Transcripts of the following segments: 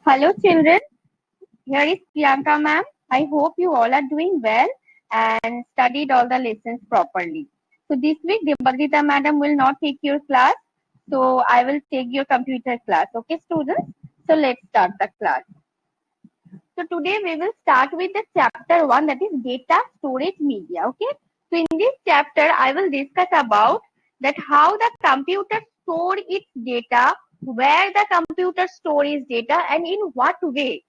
Hello children, here is Priyanka ma'am. I hope you all are doing well and studied all the lessons properly. So this week Debagita madam will not take your class, so I will take your computer class. Okay students? So let's start the class. So today we will start with the chapter 1, that is data storage media. Okay. So in this chapter I will discuss about that how the computer store its data, where the computer store its data and in what way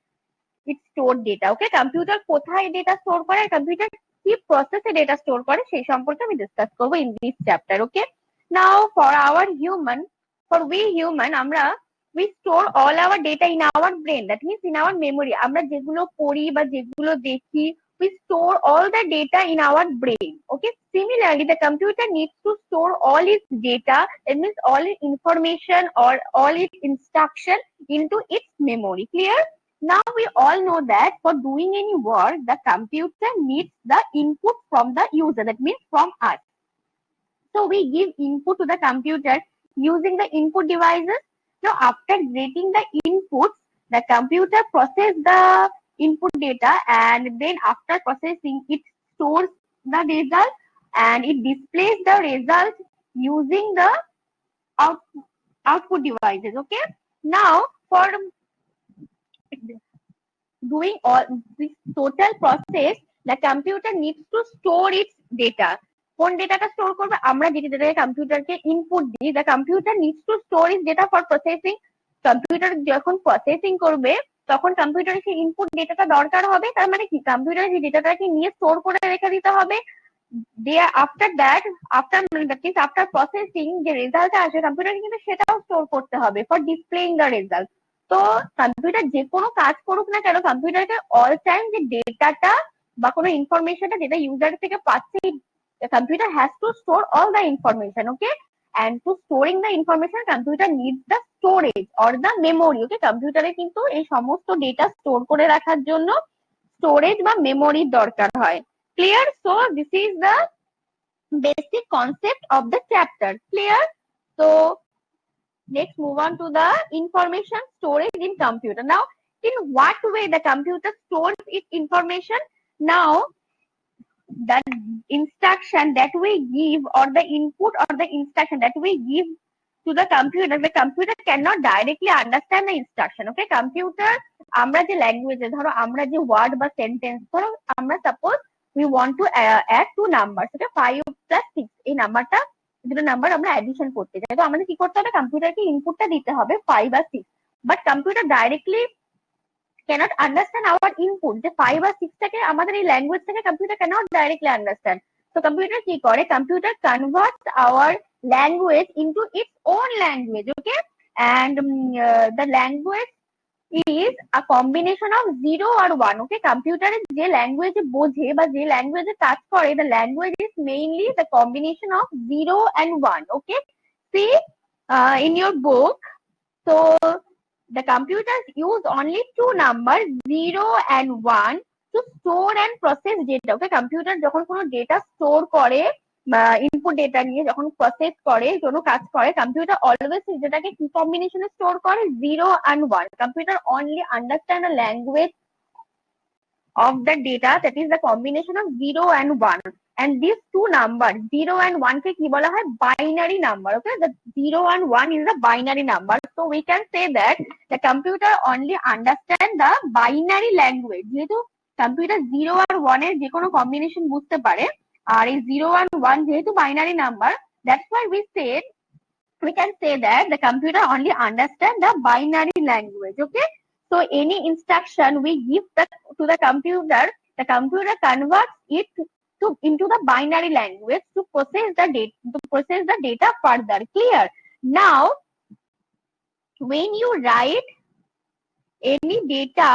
it stored data. Okay, computer কোথায় data store করে আর computer কি প্রসেসে data store করে সেই সম্পর্কে আমি discuss করব in this chapter. Okay, now for our human, for we human, আমরা we store all our data in our brain, that means in our memory. আমরা যেগুলো পড়ি বা যেগুলো দেখি, we store all the data in our brain. Okay, similarly the computer needs to store all its data, that means all its information or all its instruction into its memory. Clear? Now we all know that for doing any work, the computer needs the input from the user, that means from us. So we give input to the computer using the input devices. Now after getting the inputs, the computer process the input data, and then after processing it stores the result and it displays the result using the out, output devices. Okay. Now for doing all this total process, the computer needs to store its data. কোন ডেটাটা store করবে? আমরা যে ডেটাকে কম্পিউটারকে input দিই, the computer needs to store is data for processing. Computer যখন processing করবে তখন কম্পিউটারের সেই ইনপুট ডেটাটা দরকার হবে। তার মানে কি, কম্পিউটারের যে ডেটাটাকে নিয়ে স্টোর করে রেখে দিতে হবে। আফটার দ্যাট, আফটার প্রসেসিং যে রেজাল্টটা আসে কম্পিউটারকে কিন্তু সেটাও স্টোর করতে হবে ফর ডিসপ্লেইং দ্য রেজাল্ট। তো কম্পিউটার যে কোনো কাজ করুক না কেন, কম্পিউটারকে অল টাইম যে ডেটাটা বা কোনো ইনফরমেশনটা যেটা ইউজার থেকে পাচ্ছে, computer has to store all the information. Okay, and to storing the information computer needs the storage or the memory. Okay, কম্পিউটারে কিন্তু এই সমস্ত ডেটা স্টোর করে রাখার জন্য স্টোরেজ বা মেমোরির দরকার হয়। Clear? So this is the basic concept of the chapter. Clear? So let's move on to the information storage in computer. Now, in what way the computer stores its information? Now, the instruction that we give or the input or the instruction that we give to the computer cannot directly understand the instruction. Okay, computer আমরা যে ল্যাঙ্গুয়েজে, ধরো আমরা যে word বা sentence, ধরো আমরা suppose we want to add two numbers, okay, 5 plus 6, এই নাম্বারটা, দুটো নাম্বার আমরা অ্যাডিশন করতে চাই, তো আমাদের কি করতে হবে? কম্পিউটারকে ইনপুটটা দিতে হবে 5 আর 6, but computer directly cannot understand our input, যে 5 আর 6 টাকে আমাদের এই ল্যাঙ্গুয়েজ থেকে computer cannot directly understand. So computer কি করে? Computer converts our language into its own language. Okay, and the language is a combination of 0 or 1. Okay, কম্পিউটারের যে ল্যাঙ্গুয়েজে বোঝে বা যে ল্যাঙ্গুয়েজে কাজ করে, the language is mainly the combination of 0 and 1. Okay, see in your book, so the computers use only two numbers, 0 and 1, to store and process data. Okay, computer যখন কোনো ডেটা স্টোর করে বা ইনপুট ডেটা নিয়ে যখন process করে, কোনো কাজ করে, কম্পিউটার অলওয়েজ যেটাকে কি কম্বিনেশনে স্টোর করে? 0 and 1. Computer only understand the language of the data, that is the combination of 0 and 1. And these two numbers, 0 and 1, কে কি বলা হয়? Binary number. Okay, the 0 and 1 is the binary number. So we can say that the computer only understand the binary language. যেহেতু computer 0 আর 1 এর যে কোনো combination বুঝতে পারে, আর এই 0 and 1 যেহেতু binary number, that's why we can say that the computer only understand the binary language. Okay, so any instruction we give to the computer converts it into the binary language to process the data further. Clear? Now, when you write any data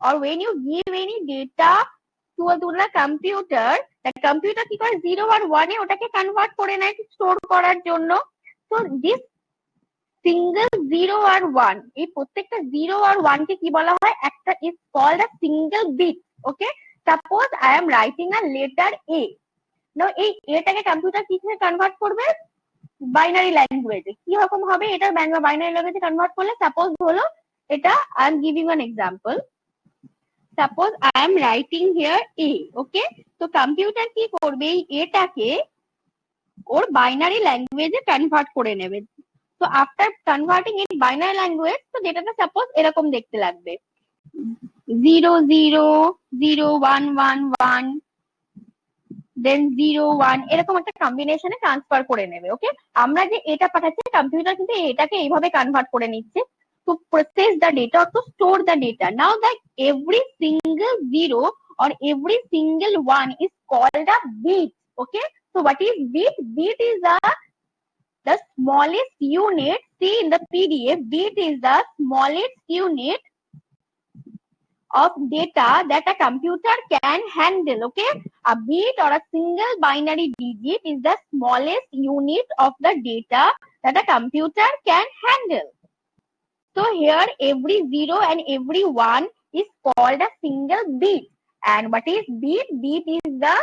or when you give any data to the computer কি করে? 0 আর 1 এ ওটাকে convert করে নেয় store করার জন্য। তো this single 0 আর 1, এই প্রত্যেকটা 0 আর 1 কে কি বলা হয়? একটা is called a single bit. Okay, suppose I am writing a letter এ। নাও এই এটাকে কম্পিউটার কিসে কনভার্ট করবে? বাইনারি ল্যাঙ্গুয়েজে। কি রকম হবে এটা বাইনারি ল্যাঙ্গুয়েজে কনভার্ট করলে? সাপোজ হলো এটা I am giving an example. Suppose I am writing here A, okay? তো কম্পিউটার কি করবে এই এটাকে ওর বাইনারি ল্যাঙ্গুয়েজে কনভার্ট করে নেবে। তো after converting in binary language, তো যেটাতে সাপোজ এরকম দেখতে লাগবে 0 0 0 1 1 1 দেন 0 1 এরকম একটা কম্বিনেশনে ট্রান্সফার করে নেবে। ওকে, আমরা যে এটা পাঠাচ্ছি কম্পিউটার কিন্তু এটাকে এইভাবে কনভার্ট করে নিচ্ছে to process the data or to store the data. Now that every single zero or every single one is called a bit. Okay, so what is bit? Bit is the smallest unit. See in the PDF, bit is the smallest unit of data that a computer can handle. Okay, a bit or a single binary digit is the smallest unit of the data that a computer can handle. So here every 0 and every 1 is called a single bit. And what is bit? Bit is the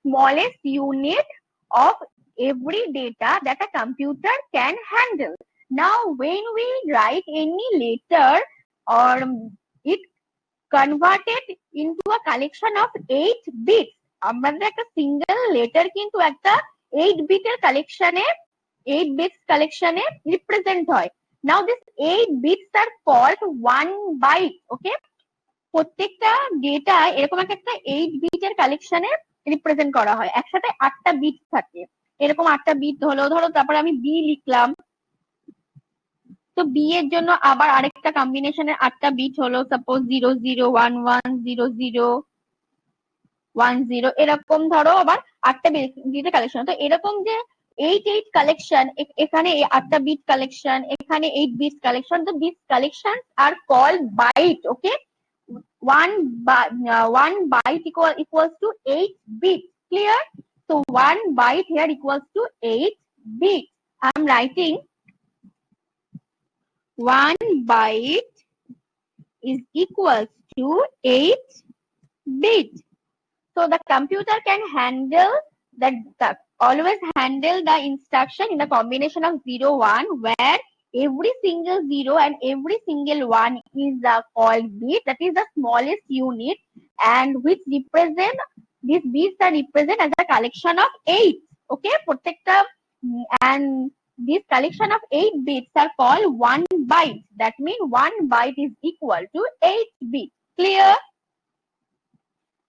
smallest unit of every data that a computer can handle. Now when we write any letter or it converted into a collection of 8 bits, আমাদের একটা single letter কিন্তু একটা 8 বিটের কালেকশনে 8 bits কালেকশনে represent হয়। Now this 8 bits are called 1 byte. Okay, প্রত্যেকটা data এরকম একটা 8 বিটের কালেকশনে রিপ্রেজেন্ট করা হয়। একসাথে 8টা বিট থাকে, এরকম 8টা বিট হলো। ধরো তারপর আমি বি লিখলাম, তো বি এর জন্য আবার আরেকটা কম্বিনেশনের 8টা বিট হলো, সাপোজ 0 0 1 1 0 0 1 0 এরকম ধরো আবার 8টা বিটের কালেকশন। তো এরকম যে 8 কালেকশন, এখানে 8টা বিট কালেকশন, এখানে 8 বিট কালেকশন, তো this collection are called byte. Okay, one byte equals to 8 bits. Clear? So 1 byte here equals to 8 bits. I'm writing 1 byte is equals to 8 bits. So the computer can handle always handle the instruction in the combination of 0 1, where every single 0 and every single 1 is called bit, that is the smallest unit, and which represent these bits are represent as a collection of 8. Okay, protecta, and this collection of 8 bits are called 1 byte. That means 1 byte is equal to 8 bits. Clear?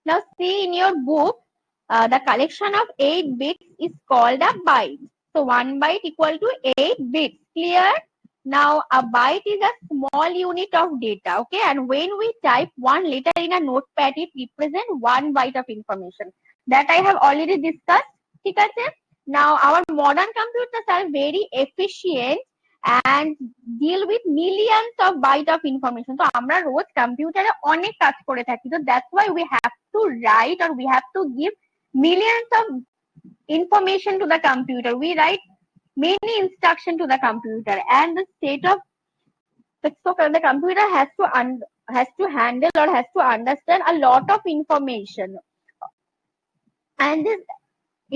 Now see in your book, the collection of 8 bits is called a byte. So 1 byte equal to 8 bits. Clear? Now a byte is a small unit of data. Okay, and when we type one letter in a notepad, it represents 1 byte of information. That I have already discussed. ঠিক আছে? Now our modern computers are very efficient and deal with millions of byte of information. তো আমরা রোজ কম্পিউটারে অনেক কাজ করে থাকি। তো that's why we have to write or we have to give millions of information to the computer. We write many instruction to the computer, and the state of so the computer has to handle or has to understand a lot of information, and this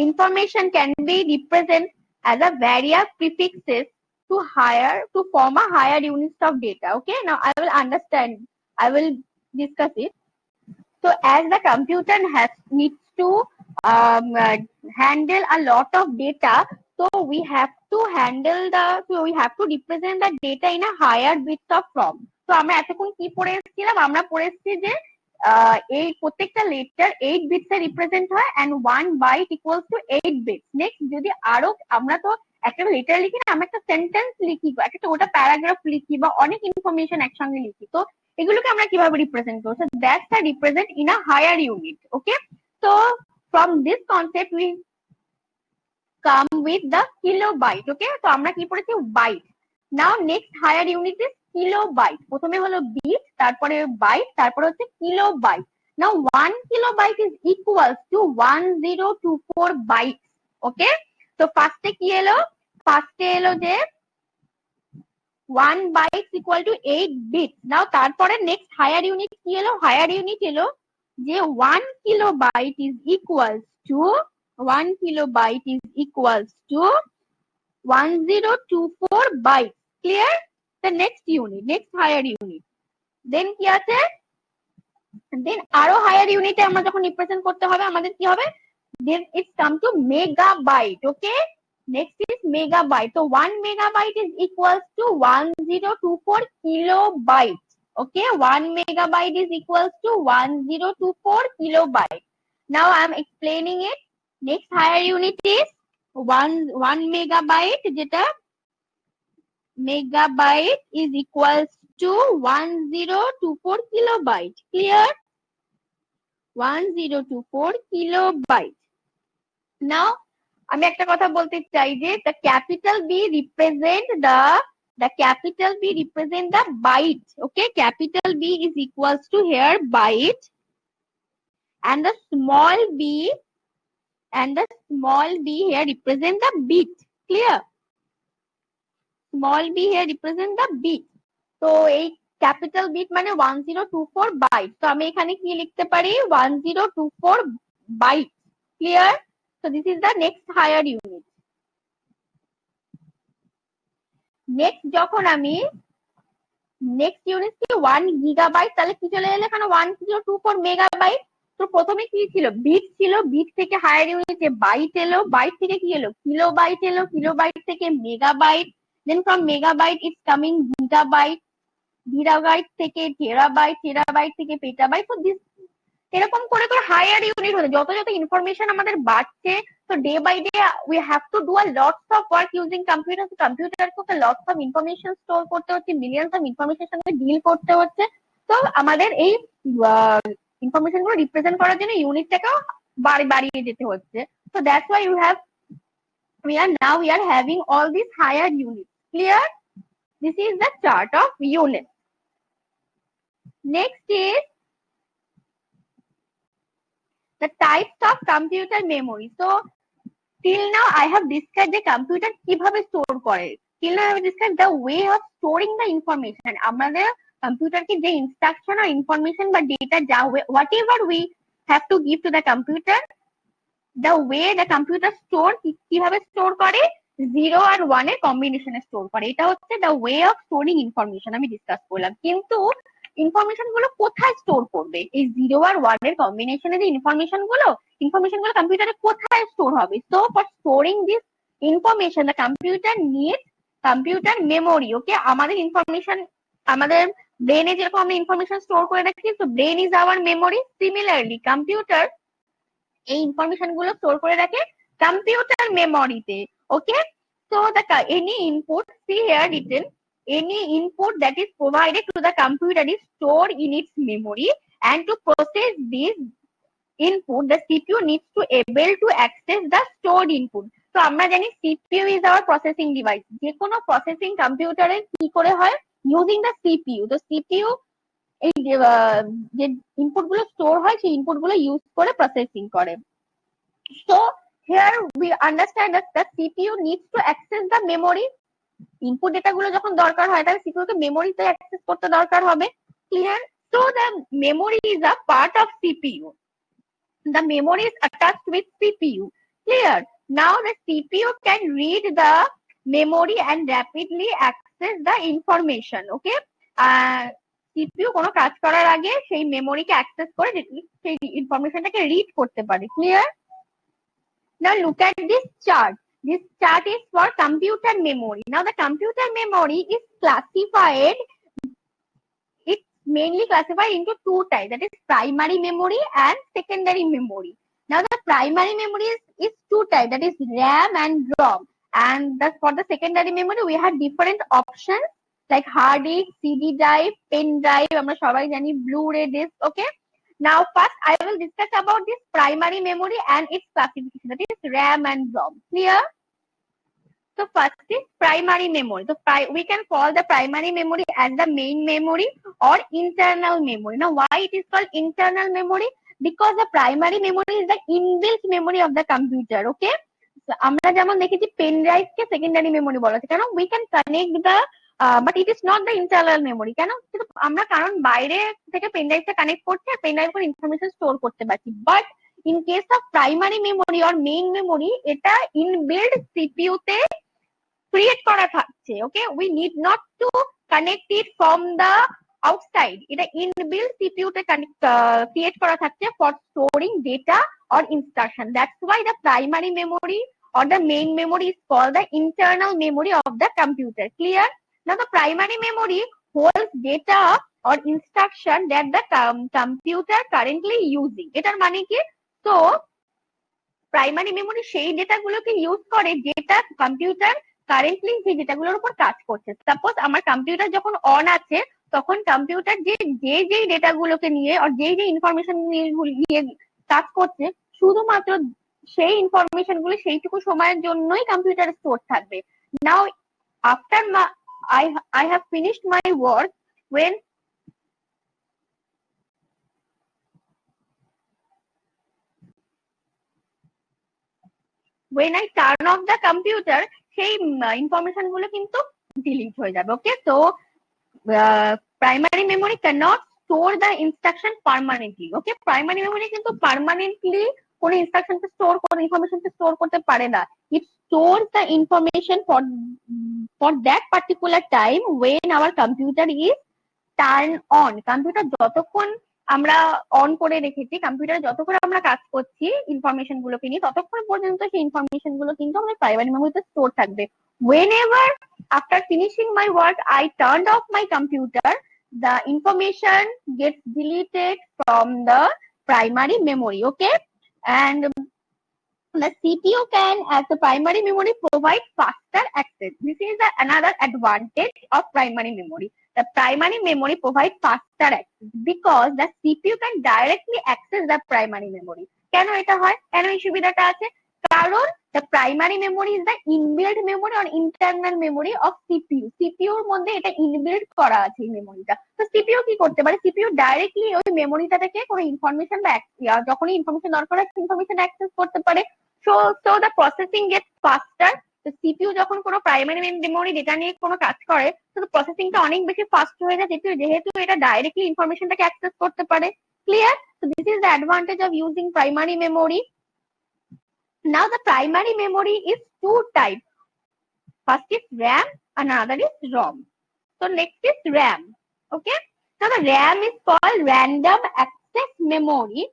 information can be represented as a various prefixes to form a higher units of data. Okay, now I will discuss it. So as the computer needs to handle a lot of data, so we have to represent the data in a higher bits of form. So আমরা এতক্ষণ কি পড়ে এসেছিলাম? আমরা পড়ে এসেছি যে এই প্রত্যেকটা লেটার 8 বিটস এ রিপ্রেজেন্ট হয় and 1 byte equals to 8 bits. Next যদি আরো আমরা তো একটা লেটার লিখি না, আমরা একটা সেন্টেন্স লিখি, একটা ওটা প্যারাগ্রাফ লিখি বা অনেক ইনফরমেশন একসঙ্গে লিখি, তো এগুলোকে আমরা কিভাবে রিপ্রেজেন্ট করব? So that's the represent in a higher unit. Okay, so from this concept we come with the kilobyte. Okay, so আমরা কি পড়েছি? Byte. Now next higher unit is kilobyte. প্রথমে হলো বিট, তারপরে বাইট, তারপরে হচ্ছে kilobyte. Now 1 kilobyte is equals to 1024 bytes. Okay, so ফার্স্টে কি এলো? ফার্স্টে এলো যে 1 byte equal to 8 bits. Now তারপরে next higher unit কি এলো? হায়ার ইউনিট এলো যে 1 kilobyte is equals to 1024 bytes. Clear? the next unit, next higher unit. Then কি আছে? Then আরো higher unit এ আমরা যখন represent করতে হবে আমাদের কি হবে? Then it's come to megabyte. Okay, next is megabyte. So 1 megabyte is equals to 1024 kilobyte. Okay, 1 megabyte is equals to 1024 kilobyte. Now I am explaining it. Next higher unit is 1 megabyte, যেটা megabyte is equals to 1024 kilobyte. Clear? 1024 kilobyte. Now আমি একটা কথা বলতে চাই যে the capital B represent the capital B represent the byte. Okay, capital B is equals to here byte, and the small b here represent the bit. Clear? Small b here represent the bit. তো এই capital bit মানে 1024 byte. তো আমি এখানে কি লিখতে পারি? 1024 বাইট। Clear? So this is the next higher unit. Next যখন আমি নেক্সট ইউনিট কি 1 গিগাবাইট, তাহলে কি চলে এলো এখানে 1024 মেগাবাইট। তো প্রথমে কি ছিল? বিট ছিল, বিট থেকে হায়ার ইউনিটে বাইট এলো, বাইট থেকে কি এলো? কিলোবাইট এলো, কিলোবাইট থেকে megabyte, then from megabyte it's coming gigabyte, gigabyte থেকে টেরাবাইট, টেরাবাইট থেকে পেটাবাইট। তো দিস এরকম করে করে হায়ার ইউনিট হচ্ছে। যত যত ইনফরমেশন আমাদের বাড়ছে, তো day by day we have to do a lots of work using computer. তো কম্পিউটারকে লটস অফ ইনফরমেশন স্টোর করতে হচ্ছে, মিলিয়নস অফ ইনফরমেশনের সঙ্গে ডিল করতে হচ্ছে। তো আমাদের এই ইনফরমেশন গুলো রিপ্রেজেন্ট করার জন্য ইউনিটটাকেও বাড়িয়ে যেতে হচ্ছে। So that's why we are having all these higher units. Clear? This is the chart of units. Next is the types of computer memory. So till now I have described the computer কিভাবে store করে। Till now I have described the way of storing the information. আমাদের কম্পিউটারকে যে instruction আর information বা data যা whatever we have to give to the computer, the way the computer store কিভাবে store করে, 0 আর 1 এর কম্বিনেশনে স্টোর করে। এটা হচ্ছে the way of storing information আমি ডিসকাস করলাম। কিন্তু ইনফরমেশন গুলো কোথায় স্টোর করবে? এই 0 আর 1 এর কম্বিনেশনে যে ইনফরমেশন গুলো কম্পিউটারে কোথায় স্টোর হবে? So for storing this information the computer needs computer memory. Okay, আমাদের ইনফরমেশন আমাদের ব্রেনে যেরকম আমরা ইনফরমেশন স্টোর করে রাখি, তো brain is our memory. Similarly computer এই ইনফরমেশন গুলো স্টোর করে রাখে কম্পিউটার মেমোরিতে। Okay, so the any input, see here written, any input that is provided to the computer is stored in its memory, and to process this input the CPU needs to able to access the stored input. তো আমরা জানি CPU is our processing device. যে কোনো processing কম্পিউটারে কি করে হয়? Using the CPU। তো CPU এই যে ইনপুট গুলো স্টোর হয় সেই ইনপুট গুলো ইউজ করে প্রসেসিং করে। So here we understand that the CPU needs to access the memory. Input data গুলো যখন দরকার হয় তাহলে CPU কে মেমোরিতে অ্যাক্সেস করতে দরকার হবে। Clear? So the memory is a part of CPU. The memory is attached with CPU. Clear? Now the CPU can read the memory and rapidly access the information. Okay? CPU কোনো কাজ করার আগে সেই মেমোরিকে access করে সেই ইনফরমেশনটাকে read করতে পারে। Clear? Now look at this chart. This chart is for computer memory. Now the computer memory is classified. It's mainly classified into two types. That is primary memory and secondary memory. Now the primary memory is two types. That is RAM and ROM. And for the secondary memory we have different options like hard disk, CD drive, pen drive. আমরা সবাই জানি Blu-ray disc. Okay. Now first I will discuss about this primary memory and its classification, that is RAM and ROM. Clear? So first is primary memory. So we can call the primary memory as the main memory or internal memory. Now why it is called internal memory? Because the primary memory is the inbuilt memory of the computer. Okay? So আমরা যেমন দেখেছি pen drive কে secondary memory বলা হচ্ছে, কারণ we can connect the but it is not the internal memory. কেন? আমরা কারণ বাইরে থেকে পেন ড্রাইভটা কানেক্ট করছি আর পেন ড্রাইভ করে ইনফরমেশন স্টোর করতে পারছি। But in case of primary memory or main memory, এটা ইনবিল্ড সিপিইউ তে ক্রিয়েট করা থাকছে। Okay, we need not to connected from the outside. এটা inbuilt CPU তে create করা থাকছে for storing data or instruction. That's why the primary memory or the main memory is called the internal memory of the computer. Clear? Now the primary memory holds data or instruction that the computer currently using. এটার মানে কি? So primary memory সেই ডেটাগুলোকে use করে যেটা computer currently যে ডেটাগুলোর উপর কাজ করছে। সাপোজ আমার কম্পিউটার যখন অন আছে তখন কম্পিউটার যে ডেটাগুলোকে নিয়ে আর যে ইনফরমেশন নিয়ে কাজ করছে শুধুমাত্র সেই ইনফরমেশন গুলো সেইটুকু সময়ের জন্যই কম্পিউটারে স্টোর থাকবে। Now after I have finished my work when I turn off the computer সেই ইনফরমেশন গুলো কিন্তু ডিলিট হয়ে যাবে। ওকে, তো primary memory cannot store the instruction permanently. Okay, primary memory কিন্তু পার্মানেন্টলি কোনো ইনস্ট্রাকশনকে স্টোর করে ইনফরমেশনকে স্টোর করতে পারে না। ইট stores the information for that particular time when our computer is turn on. Computer যতক্ষণ আমরা অন করে রেখেছি, কম্পিউটারে যতক্ষণ আমরা কাজ করছি ইনফরমেশন গুলোকে নিয়ে, ততক্ষণ পর্যন্ত সেই ইনফরমেশন গুলো কিন্তু আমাদের প্রাইমারি মেমোরিতে স্টোর থাকবে। whenever after finishing my work I turned off my computer, the information gets deleted from the primary memory. Okay, and the CPU can, as the primary memory, provide faster access. This is another advantage of primary memory. The primary memory provides faster access because the CPU can directly access the primary memory. কেন এটা হয়? কেন এই সুবিধাটা আছে? কারণ the primary memory is the inbuilt memory or internal memory of CPU. CPU এর মধ্যে এটা inbuilt করা আছে এই মেমোরিটা। তো CPU কি করতে পারে? CPU ডাইরেক্টলি ওই মেমোরিটা থেকে কোনো ইনফরমেশন বা যখনই ইনফরমেশন দরকার হয় ইনফরমেশন অ্যাক্সেস করতে পারে। So the processing gets faster. তো CPU যখন কোনো প্রাইমারি মেমোরি ডেটা নিয়ে কোনো কাজ করে তো প্রসেসিংটা অনেক বেশি ফাস্ট হয়ে যায় যেহেতু এটা ডাইরেক্টলি ইনফরমেশনটাকে অ্যাক্সেস করতে পারে। Clear? So this is the advantage of using primary memory. Now the primary memory is two types. First is RAM and another is ROM. So next is RAM. Okay. Now the RAM is called random access memory,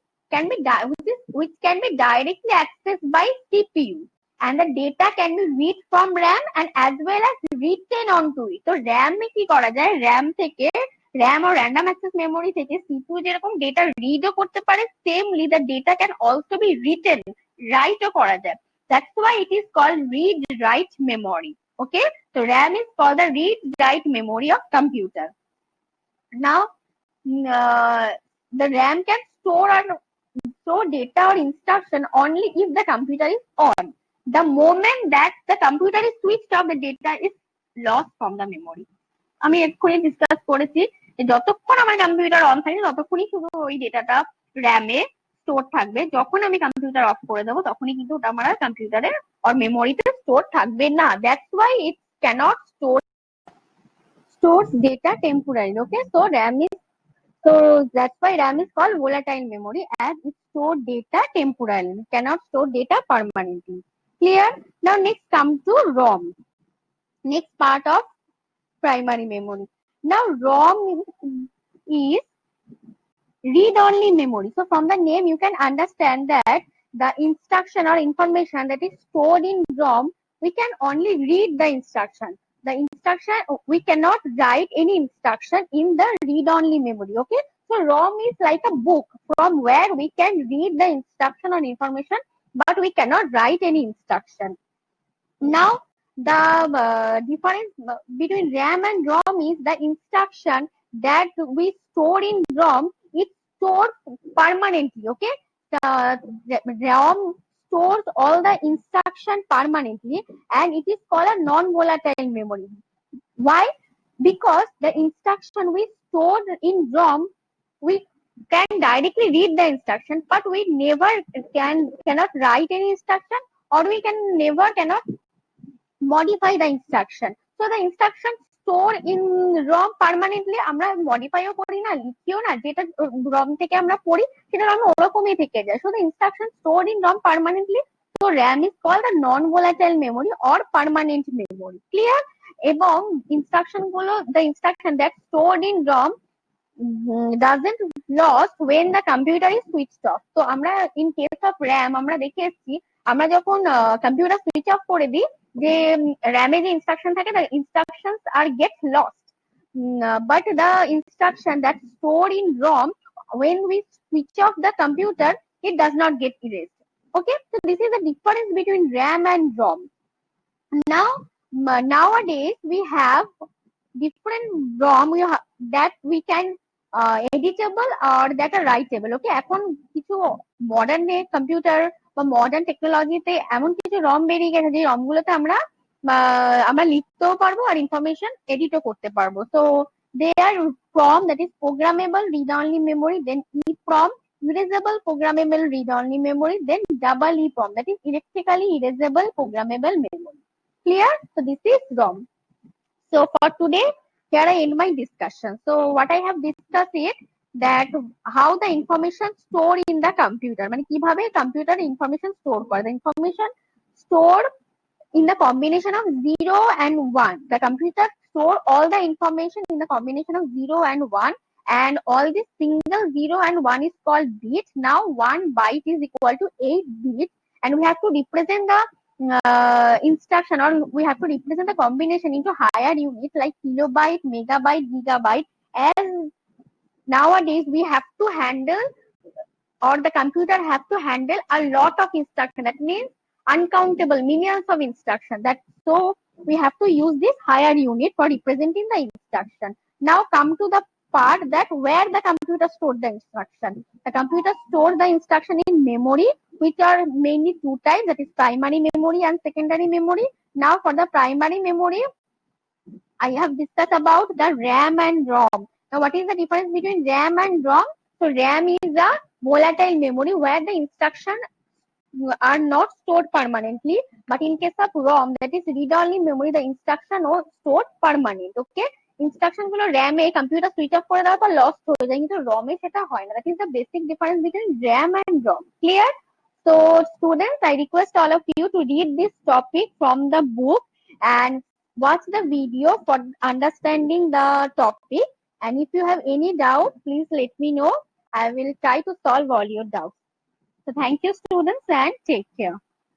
which can be directly accessed by CPU, and the data can be read from RAM and as well as written onto it. So RAM এ কি করা যায়? RAM or random access memory থেকে CPU যেরকম data read ও করতে পারে, same the data can also be written, write ও করা যায়। That's why it is called read-write memory. Okay, so RAM is called the read-write memory of computer. Now the RAM can store data or instruction only if the computer is on. The moment that the computer is switched off, the data is lost from the memory. আমি এক্ষুনি discuss করেছি যে যতক্ষণ আমার computer on থাকে ততক্ষণই শুধু ওই ডেটাটা র্যামে স্টোর থাকবে। যখন আমি কম্পিউটার অফ করে দেবো তখনই কিন্তু ওটা আমার কম্পিউটারে আর মেমোরিতে স্টোর থাকবে না। That's why it can't stores data temporarily. Okay, so that's why RAM is called volatile memory, as it stores data temporarily, cannot store data permanently. Clear? Now next come to ROM, next part of primary memory. Now ROM is read-only memory. So from the name you can understand that the instruction or information that is stored in ROM, we can only read the instruction. We cannot write any instruction in the read-only memory. Okay, so ROM is like a book from where we can read the instruction or information, but we cannot write any instruction. Now the difference between RAM and ROM is the instruction that we store in ROM, it's stored permanently. Okay, the ROM stores all the instruction permanently and it is called a non-volatile memory. Why? Because the instruction we stored in ROM, we can directly read the instruction, but we never cannot write any instruction, or we cannot modify the instruction. So the instruction stored in ROM permanently আমরা মডিফাইও করি না, লিখিও না, যেটা ROM থেকে আমরা পড়ি সেটা ROM ওরকমই থেকে যায়। So the instruction stored in ROM permanently. So RAM is called a non-volatile memory or permanent memory. Clear? এবং ইনস্ট্রাকশন গুলো, the instruction that stored in ROM doesn't lost when the computer is switched off. তো আমরা in case of RAM আমরা দেখে এসেছি, আমরা যখন computer switch off করে দিই, যে RAM এ যে ইনস্ট্রাকশন থাকে, the instructions are get lost. But the instruction that stored in ROM, when we switch off the computer, it does not get erased. Okay, so this is the difference between RAM and ROM. Now, nowadays we have different ROM that we can editable or that are writable. Okay, এখন কিছু modern computer বা modern টেকনোলজিতে এমন কিছু রম বেরিয়ে গেছে যে রম গুলোতে আমরা লিখতেও পারবো আর ইনফরমেশন এডিটও করতে পারবো। So they are from that is programmable read only memory, then EEPROM erasable programmable read only memory, then double EEPROM that is electrically erasable programmable memory. Clear? So this is ROM. So for today, here I end my discussion. So what I have discussed is that how the information stored in the computer, মানে কিভাবে computer information store করে। The information stored in the combination of 0 and 1. The computer store all the information in the combination of 0 and 1, and all this single 0 and 1 is called bit. Now 1 byte is equal to 8 bits, and we have to represent the instruction, or we have to represent the combination into higher units like kilobyte, megabyte, gigabyte. As nowadays we have to handle, or the computer have to handle a lot of instruction. That means uncountable millions of instruction. That so we have to use this higher unit for representing the instruction. Now come to the part that where the computer stored the instruction. The computer stores the instruction in memory, which are mainly two types, that is primary memory and secondary memory. Now for the primary memory, I have discussed about the RAM and ROM. Now what is the difference between RAM and ROM? So RAM is a volatile memory where the instruction are not stored permanently, but in case of ROM, that is read-only memory, the instruction are stored permanent. Okay, instruction গুলো RAM a computer switch off করে দেওয়ার পর lost হয়ে যায়, কিন্তু ROM এ সেটা হয় না। That is the basic difference between RAM and ROM. Clear? So students, I request all of you to read this topic from the book and watch the video for understanding the topic. And if you have any doubt, please let me know. I will try to solve all your doubts. So thank you students and take care.